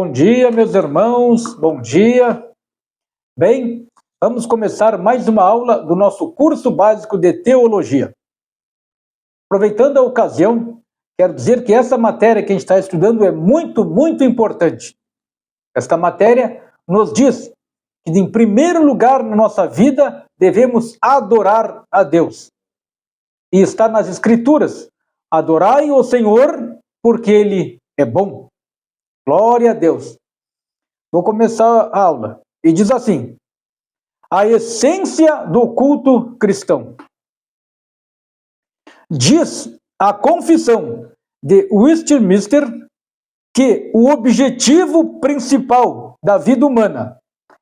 Bom dia, meus irmãos, bom dia. Bem, vamos começar mais uma aula do nosso curso básico de teologia. Aproveitando a ocasião, quero dizer que essa matéria que a gente está estudando é muito importante. Esta matéria nos diz que, em primeiro lugar na nossa vida, devemos adorar a Deus. E está nas Escrituras: adorai o Senhor, porque Ele é bom. Glória a Deus. Vou começar a aula. E diz assim: a essência do culto cristão. Diz a Confissão de Westminster que o objetivo principal da vida humana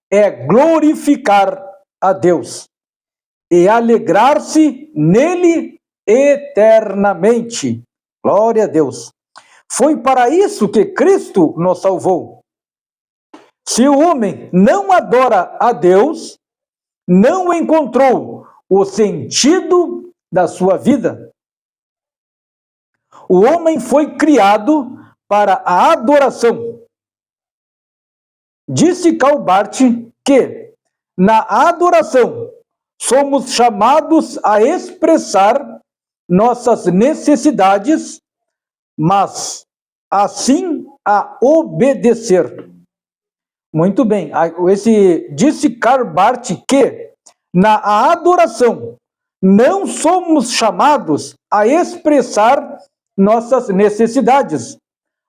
é glorificar a Deus e alegrar-se nele eternamente. Glória a Deus. Foi para isso que Cristo nos salvou. Se o homem não adora a Deus, não encontrou o sentido da sua vida. O homem foi criado para a adoração. Disse Karl Barth que, na adoração, somos chamados a expressar nossas necessidades, mas assim a obedecer. Muito bem, disse Karl Barth que, na adoração, não somos chamados a expressar nossas necessidades,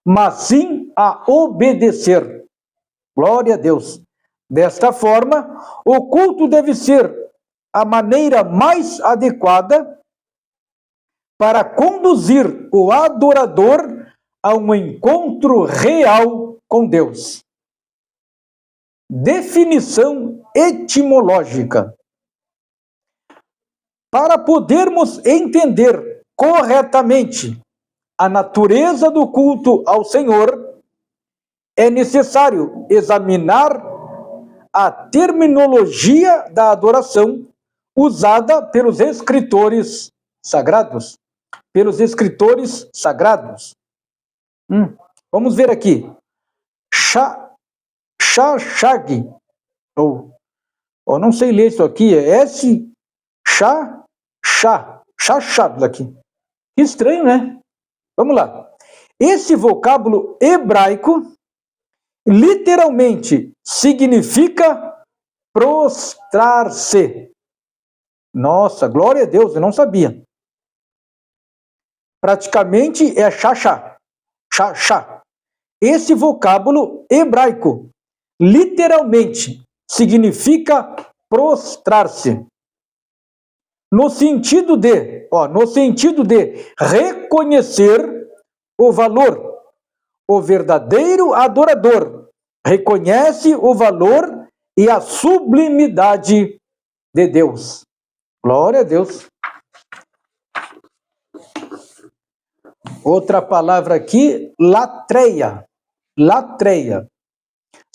mas sim a obedecer. Glória a Deus. Desta forma, o culto deve ser a maneira mais adequada para conduzir o adorador a um encontro real com Deus. Definição etimológica. Para podermos entender corretamente a natureza do culto ao Senhor, é necessário examinar a terminologia da adoração usada pelos escritores sagrados. Vamos ver aqui. Shashag, ou não sei ler isso aqui, é Shashag aqui. Que estranho, né? Vamos lá. Esse vocábulo hebraico literalmente significa prostrar-se. Nossa, glória a Deus, eu não sabia. Praticamente é shashá. Esse vocábulo hebraico literalmente significa prostrar-se. No sentido de reconhecer o valor. O verdadeiro adorador reconhece o valor e a sublimidade de Deus. Glória a Deus. Outra palavra aqui, latreia. Latreia.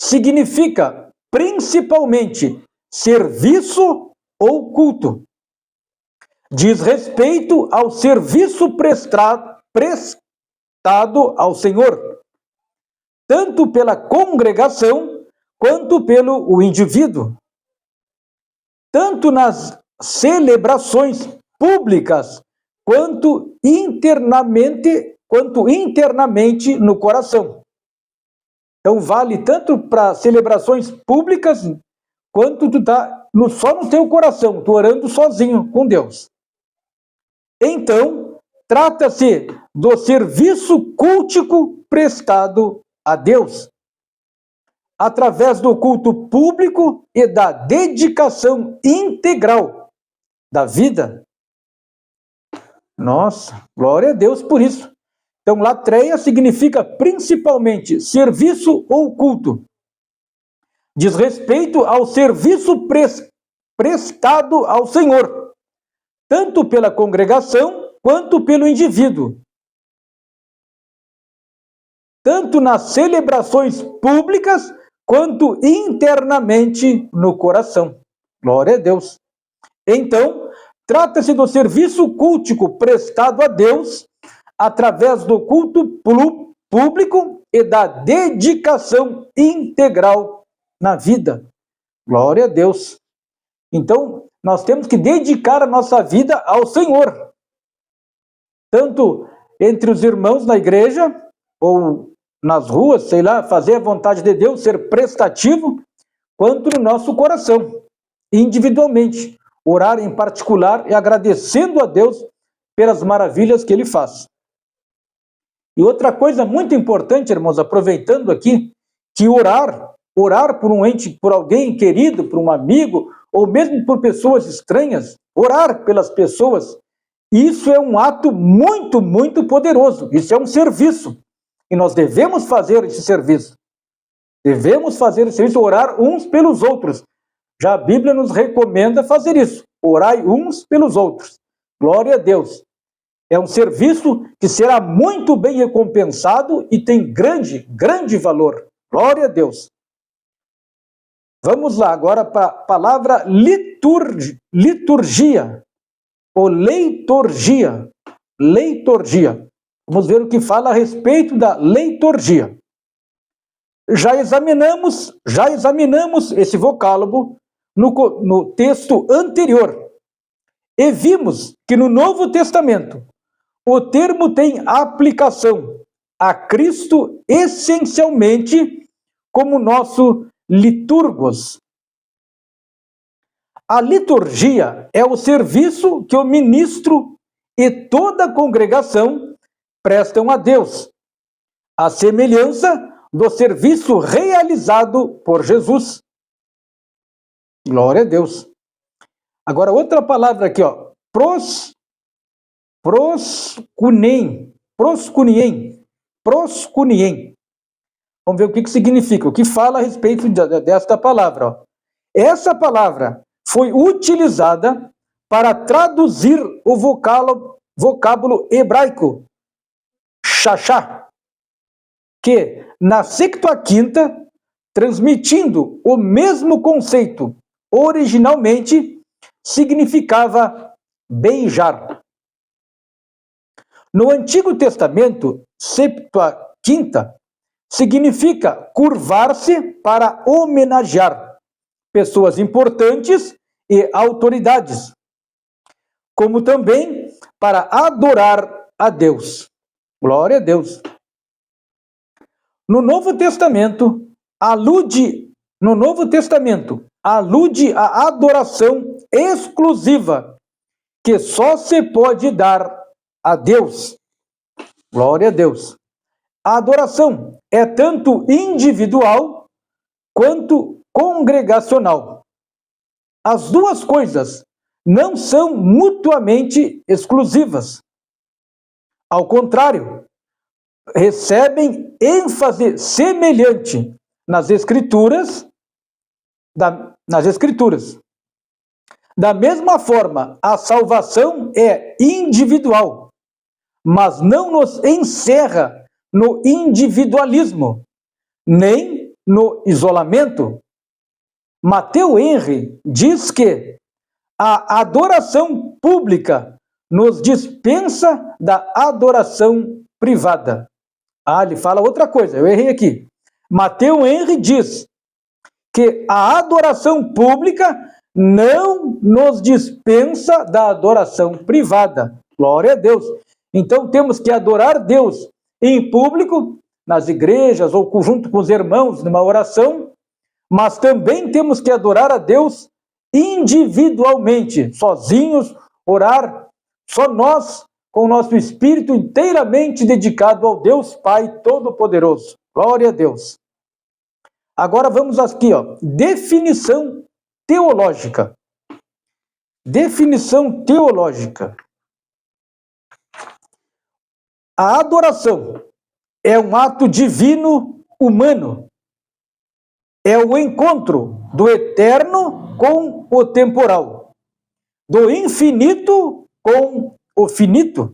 Significa principalmente serviço ou culto. Diz respeito ao serviço prestado ao Senhor, tanto pela congregação quanto pelo indivíduo. Tanto nas celebrações públicas quanto internamente no coração. Então vale tanto para celebrações públicas quanto tu tá só no teu coração, tu orando sozinho com Deus. Então, trata-se do serviço cultico prestado a Deus, através do culto público e da dedicação integral da vida. Nossa, glória a Deus por isso. Então, latreia significa principalmente serviço ou culto. Diz respeito ao serviço prestado ao Senhor, tanto pela congregação quanto pelo indivíduo. Tanto nas celebrações públicas quanto internamente no coração. Glória a Deus. Então, trata-se do serviço cultico prestado a Deus através do culto público e da dedicação integral na vida. Glória a Deus. Então, nós temos que dedicar a nossa vida ao Senhor. Tanto entre os irmãos na igreja, ou nas ruas, sei lá, fazer a vontade de Deus, ser prestativo, quanto no nosso coração, individualmente. Orar em particular e agradecendo a Deus pelas maravilhas que Ele faz. E outra coisa muito importante, irmãos, aproveitando aqui, que orar por um ente, por alguém querido, por um amigo, ou mesmo por pessoas estranhas, orar pelas pessoas, isso é um ato muito, muito poderoso. Isso é um serviço. E nós devemos fazer esse serviço. Devemos fazer esse serviço, orar uns pelos outros. Já a Bíblia nos recomenda fazer isso. Orai uns pelos outros. Glória a Deus. É um serviço que será muito bem recompensado e tem grande, grande valor. Glória a Deus. Vamos lá agora para a palavra liturgia, ou leiturgia. Leiturgia. Vamos ver o que fala a respeito da leiturgia. Já examinamos esse vocábulo no texto anterior. E vimos que no Novo Testamento o termo tem aplicação a Cristo essencialmente como nosso liturgos. A liturgia é o serviço que o ministro e toda a congregação prestam a Deus, a semelhança do serviço realizado por Jesus. Glória a Deus. Agora, outra palavra aqui, ó. Proskunien. Vamos ver o que significa, o que fala a respeito desta palavra. Ó. Essa palavra foi utilizada para traduzir o vocábulo hebraico, shachá, que na Septuaginta, transmitindo o mesmo conceito, originalmente significava beijar. No Antigo Testamento, Septuaginta significa curvar-se para homenagear pessoas importantes e autoridades, como também para adorar a Deus. Glória a Deus. No Novo Testamento, alude à adoração exclusiva que só se pode dar a Deus. Glória a Deus. A adoração é tanto individual quanto congregacional. As duas coisas não são mutuamente exclusivas. Ao contrário, recebem ênfase semelhante nas Escrituras. Da mesma forma, a salvação é individual, mas não nos encerra no individualismo, nem no isolamento. Matteo Henry diz que a adoração pública nos dispensa da adoração privada. Ele fala outra coisa, eu errei aqui. Matteo Henry diz que a adoração pública não nos dispensa da adoração privada. Glória a Deus. Então temos que adorar Deus em público, nas igrejas ou junto com os irmãos, numa oração, mas também temos que adorar a Deus individualmente, sozinhos, orar, só nós, com o nosso espírito inteiramente dedicado ao Deus Pai Todo-Poderoso. Glória a Deus. Agora vamos aqui, ó, definição teológica. Definição teológica. A adoração é um ato divino humano. É o encontro do eterno com o temporal, do infinito com o finito.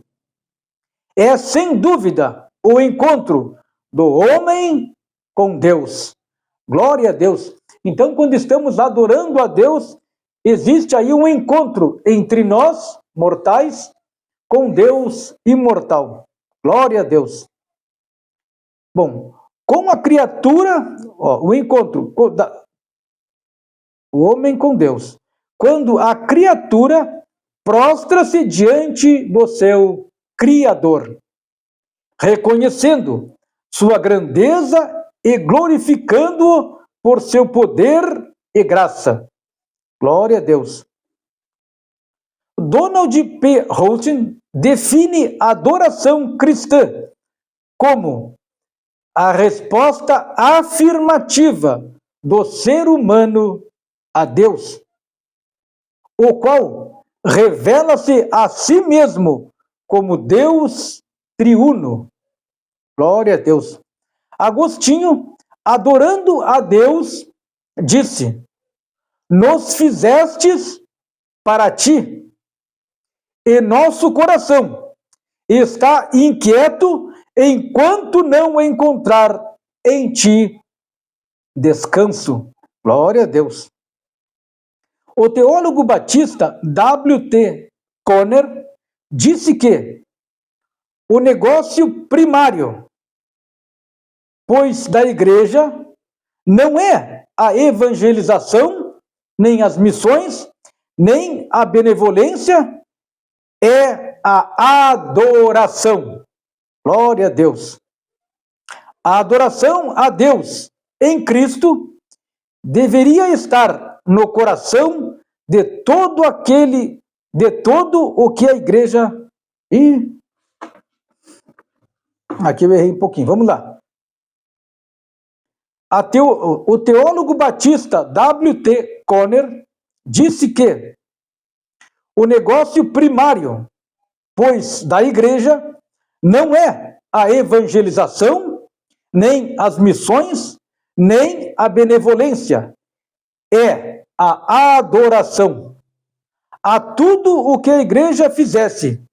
É, sem dúvida, o encontro do homem com Deus. Glória a Deus. Então, quando estamos adorando a Deus, existe aí um encontro entre nós, mortais, com Deus imortal. Glória a Deus. Bom, com a criatura, o encontro o homem com Deus, quando a criatura prostra-se diante do seu Criador, reconhecendo sua grandeza e glorificando-o por seu poder e graça. Glória a Deus. Donald P. Houghton define a adoração cristã como a resposta afirmativa do ser humano a Deus, o qual revela-se a si mesmo como Deus triuno. Glória a Deus. Agostinho, adorando a Deus, disse: nos fizestes para ti, e nosso coração está inquieto enquanto não encontrar em ti descanso. Glória a Deus. O teólogo batista W.T. Conner disse que o negócio primário, pois, da igreja não é a evangelização, nem as missões, nem a benevolência, é a adoração. Glória a Deus. A adoração a Deus em Cristo deveria estar no coração de todo o que a igreja... Aqui eu errei um pouquinho, vamos lá. O teólogo batista W.T. Conner disse que o negócio primário, pois, da igreja não é a evangelização, nem as missões, nem a benevolência, é a adoração. A tudo o que a igreja fizesse,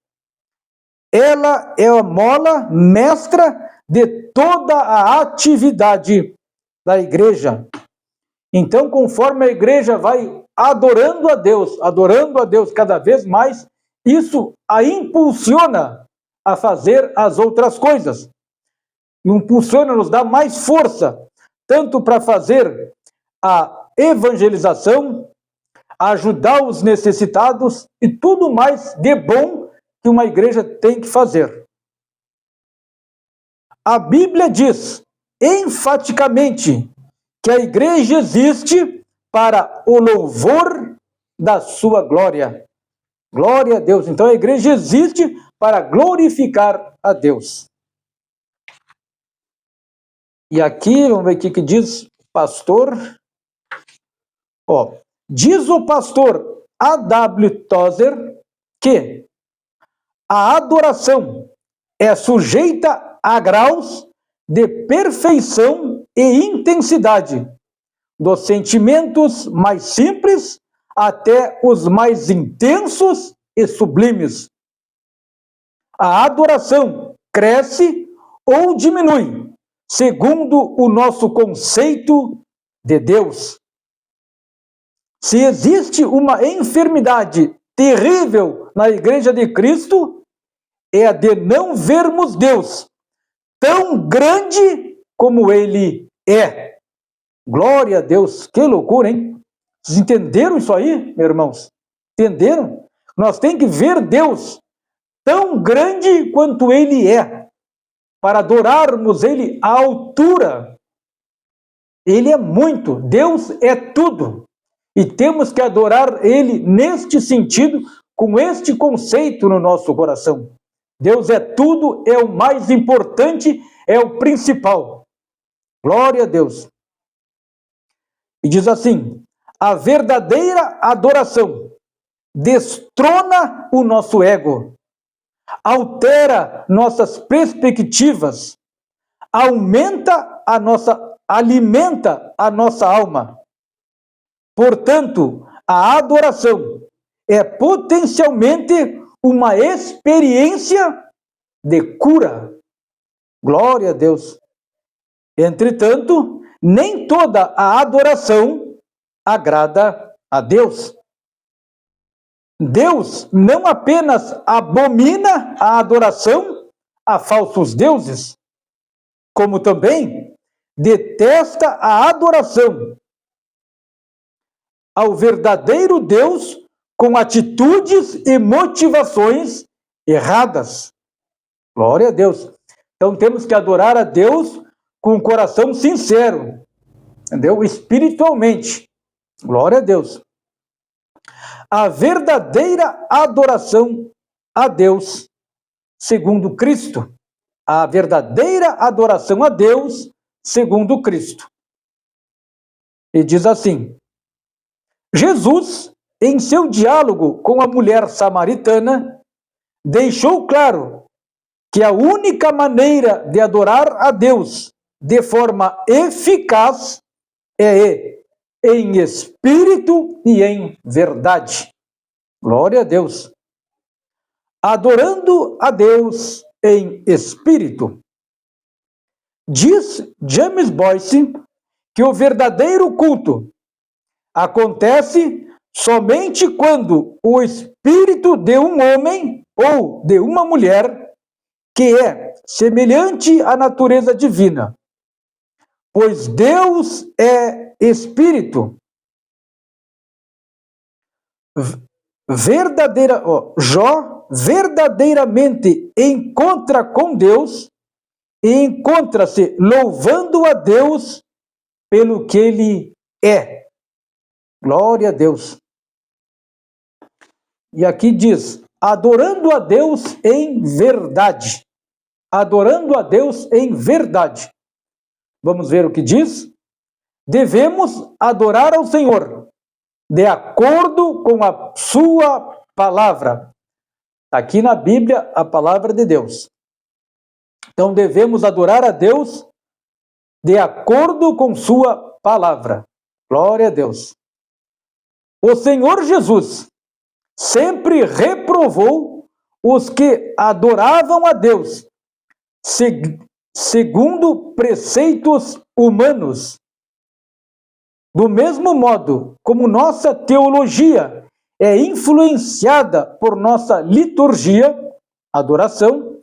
ela é a mola mestra de toda a atividade da igreja. Então, conforme a igreja vai adorando a Deus cada vez mais, isso a impulsiona a fazer as outras coisas. Impulsiona, nos dá mais força, tanto para fazer a evangelização, ajudar os necessitados e tudo mais de bom que uma igreja tem que fazer. A Bíblia diz enfaticamente que a igreja existe para o louvor da sua glória. Glória a Deus. Então a igreja existe para glorificar a Deus. E aqui, vamos ver o que diz o pastor. Diz o pastor A.W. Tozer que a adoração é sujeita a graus de perfeição e intensidade, dos sentimentos mais simples até os mais intensos e sublimes. A adoração cresce ou diminui, segundo o nosso conceito de Deus. Se existe uma enfermidade terrível na Igreja de Cristo, é a de não vermos Deus tão grande como Ele é. Glória a Deus, que loucura, hein? Vocês entenderam isso aí, meus irmãos? Entenderam? Nós temos que ver Deus tão grande quanto Ele é, para adorarmos Ele à altura. Ele é muito, Deus é tudo. E temos que adorar Ele neste sentido, com este conceito no nosso coração. Deus é tudo, é o mais importante, é o principal. Glória a Deus. E diz assim: a verdadeira adoração destrona o nosso ego, altera nossas perspectivas, alimenta a nossa alma. Portanto, a adoração é potencialmente uma experiência de cura. Glória a Deus. Entretanto, nem toda a adoração agrada a Deus. Deus não apenas abomina a adoração a falsos deuses, como também detesta a adoração ao verdadeiro Deus com atitudes e motivações erradas. Glória a Deus. Então temos que adorar a Deus com um coração sincero, entendeu? Espiritualmente. Glória a Deus. A verdadeira adoração a Deus, segundo Cristo. A verdadeira adoração a Deus, segundo Cristo. E diz assim: Jesus, em seu diálogo com a mulher samaritana, deixou claro que a única maneira de adorar a Deus de forma eficaz é em espírito e em verdade. Glória a Deus. Adorando a Deus em espírito. Diz James Boyce que o verdadeiro culto acontece somente quando o espírito de um homem ou de uma mulher que é semelhante à natureza divina, pois Deus é espírito. Jó verdadeiramente encontra com Deus e encontra-se louvando a Deus pelo que ele é. Glória a Deus. E aqui diz, adorando a Deus em verdade. Adorando a Deus em verdade. Vamos ver o que diz? Devemos adorar ao Senhor de acordo com a sua palavra. Aqui na Bíblia, a palavra de Deus. Então devemos adorar a Deus de acordo com sua palavra. Glória a Deus. O Senhor Jesus sempre reprovou os que adoravam a Deus segundo preceitos humanos. Do mesmo modo como nossa teologia é influenciada por nossa liturgia, adoração,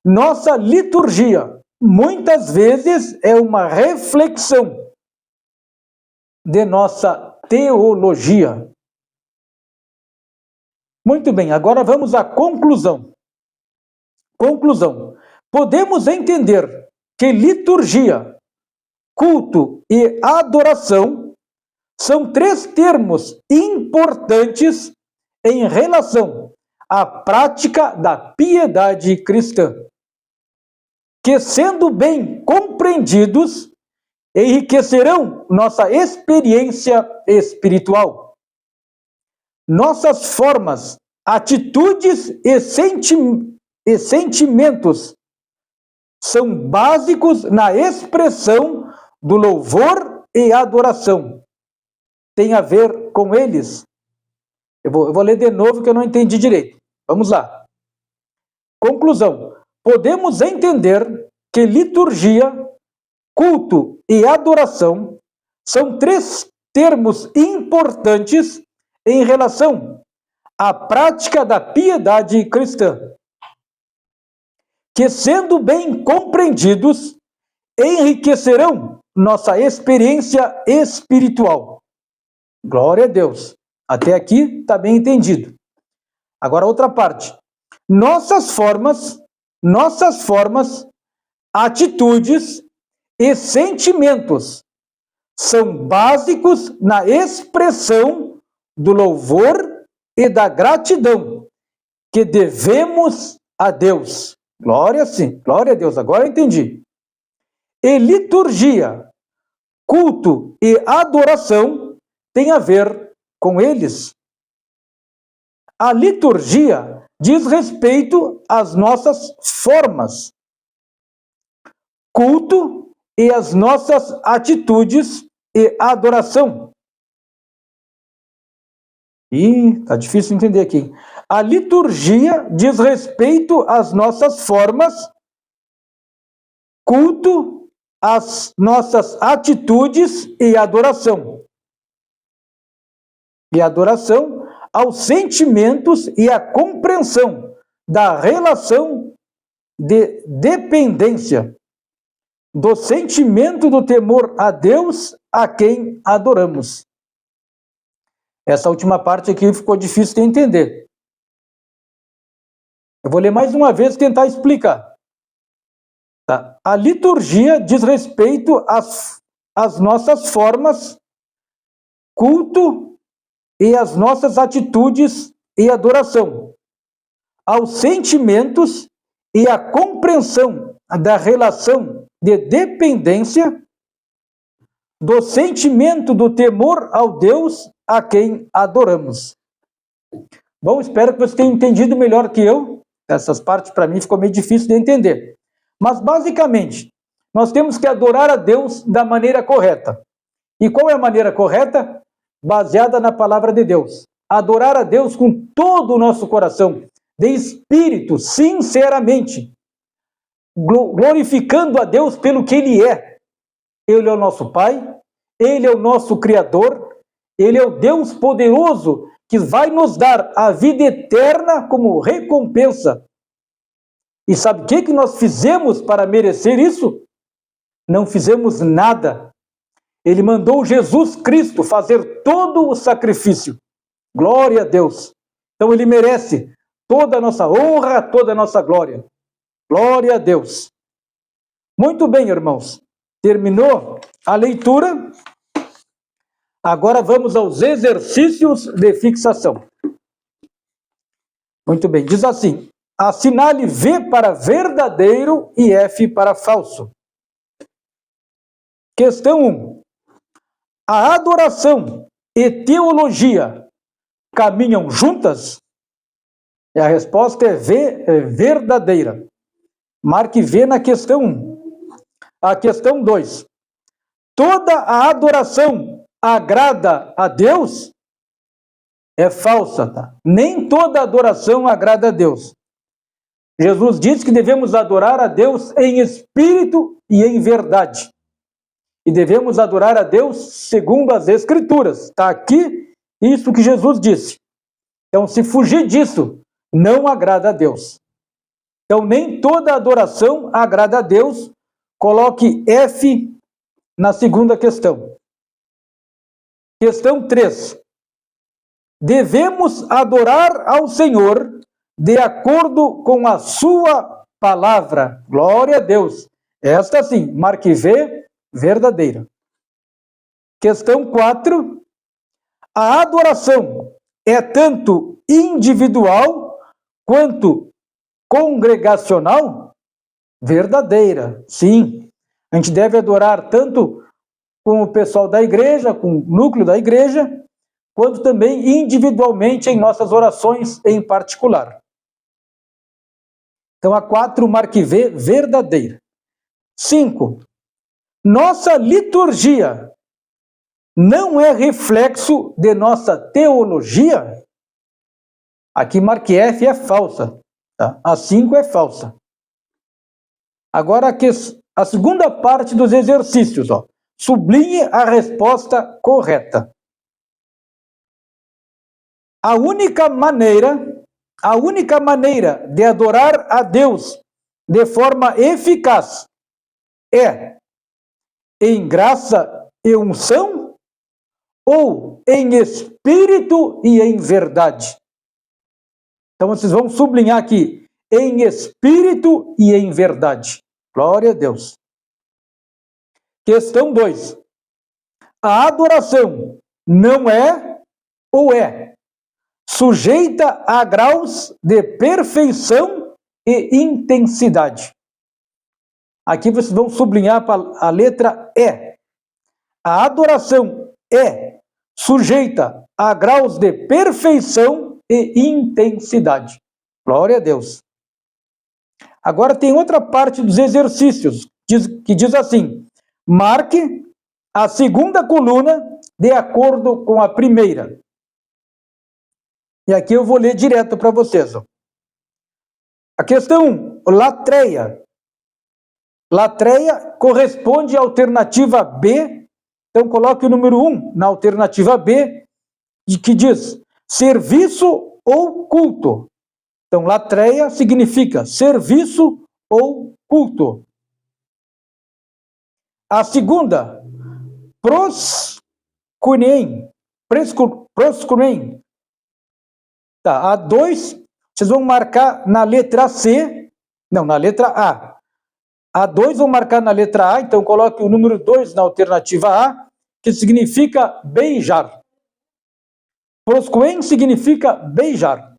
nossa liturgia muitas vezes é uma reflexão de nossa teologia. Muito bem, agora vamos à conclusão. Conclusão. Podemos entender que liturgia, culto e adoração são três termos importantes em relação à prática da piedade cristã, que, sendo bem compreendidos, enriquecerão nossa experiência espiritual. Nossas formas, atitudes e sentimentos são básicos na expressão do louvor e adoração. Tem a ver com eles. Eu vou ler de novo que eu não entendi direito. Vamos lá. Conclusão. Podemos entender que liturgia, culto e adoração são três termos importantes em relação à prática da piedade cristã, que, sendo bem compreendidos, enriquecerão nossa experiência espiritual. Glória a Deus. Até aqui está bem entendido. Agora outra parte. Nossas formas, atitudes e sentimentos são básicos na expressão do louvor e da gratidão que devemos a Deus. Glória sim, glória a Deus, agora eu entendi. E liturgia, culto e adoração tem a ver com eles. A liturgia diz respeito às nossas formas, culto e às nossas atitudes e adoração. Tá difícil entender aqui. A liturgia diz respeito às nossas formas, culto, às nossas atitudes e adoração. E adoração aos sentimentos e à compreensão da relação de dependência. do sentimento do temor a Deus a quem adoramos. Essa última parte aqui ficou difícil de entender. Eu vou ler mais uma vez e tentar explicar. Tá? A liturgia diz respeito às nossas formas, culto e às nossas atitudes e adoração, aos sentimentos e à compreensão da relação de dependência, do sentimento do temor ao Deus a quem adoramos. Bom, espero que você tenha entendido melhor que eu. Essas partes para mim ficou meio difícil de entender. Mas basicamente, nós temos que adorar a Deus da maneira correta. E qual é a maneira correta? Baseada na palavra de Deus. Adorar a Deus com todo o nosso coração, de espírito, sinceramente, glorificando a Deus pelo que Ele é. Ele é o nosso Pai, Ele é o nosso Criador, Ele é o Deus poderoso que vai nos dar a vida eterna como recompensa. E sabe o que nós fizemos para merecer isso? Não fizemos nada. Ele mandou Jesus Cristo fazer todo o sacrifício. Glória a Deus. Então Ele merece toda a nossa honra, toda a nossa glória. Glória a Deus. Muito bem, irmãos. Terminou a leitura. Agora vamos aos exercícios de fixação. Muito bem, diz assim: assinale V para verdadeiro e F para falso. Questão 1. A adoração e teologia caminham juntas? E a resposta é V, é verdadeira. Marque V na questão 1. A questão 2. Toda a adoração agrada a Deus? É falsa, tá? Nem toda adoração agrada a Deus. Jesus disse que devemos adorar a Deus em espírito e em verdade. E devemos adorar a Deus segundo as Escrituras. Está aqui isso que Jesus disse. Então, se fugir disso, não agrada a Deus. Então, nem toda adoração agrada a Deus. Coloque F na segunda questão. Questão 3. Devemos adorar ao Senhor de acordo com a sua palavra. Glória a Deus. Esta sim, marque V, verdadeira. Questão 4. A adoração é tanto individual quanto congregacional? Verdadeira, sim. A gente deve adorar tanto com o pessoal da igreja, com o núcleo da igreja, quanto também individualmente em nossas orações em particular. Então, a 4, marque V, verdadeira. 5. Nossa liturgia não é reflexo de nossa teologia? Aqui, marque F, é falsa. Tá? A 5 é falsa. Agora, a segunda parte dos exercícios. Ó. Sublinhe a resposta correta. A única maneira de adorar a Deus de forma eficaz é em graça e unção ou em espírito e em verdade? Então vocês vão sublinhar aqui, em espírito e em verdade. Glória a Deus. Questão 2. A adoração não é ou é sujeita a graus de perfeição e intensidade? Aqui vocês vão sublinhar a letra E. A adoração é sujeita a graus de perfeição e intensidade. Glória a Deus. Agora tem outra parte dos exercícios que diz assim: marque a segunda coluna de acordo com a primeira. E aqui eu vou ler direto para vocês. Ó. A questão 1, latreia. Latreia corresponde à alternativa B. Então coloque o número 1 na alternativa B, que diz serviço ou culto. Então latreia significa serviço ou culto. A segunda, proskunein. Proskunein. Tá, a 2, vocês vão marcar na letra C, não, na letra A. A 2 vão marcar na letra A, então coloque o número 2 na alternativa A, que significa beijar. Proskunein significa beijar.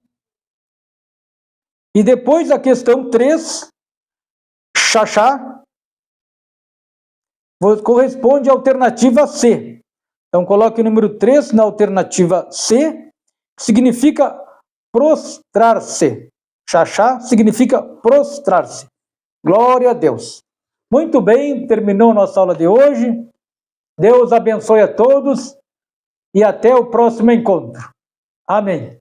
E depois a questão 3, xaxá, corresponde à alternativa C. Então coloque o número 3 na alternativa C, que significa prostrar-se. Xaxá significa prostrar-se. Glória a Deus. Muito bem, terminou a nossa aula de hoje. Deus abençoe a todos e até o próximo encontro. Amém.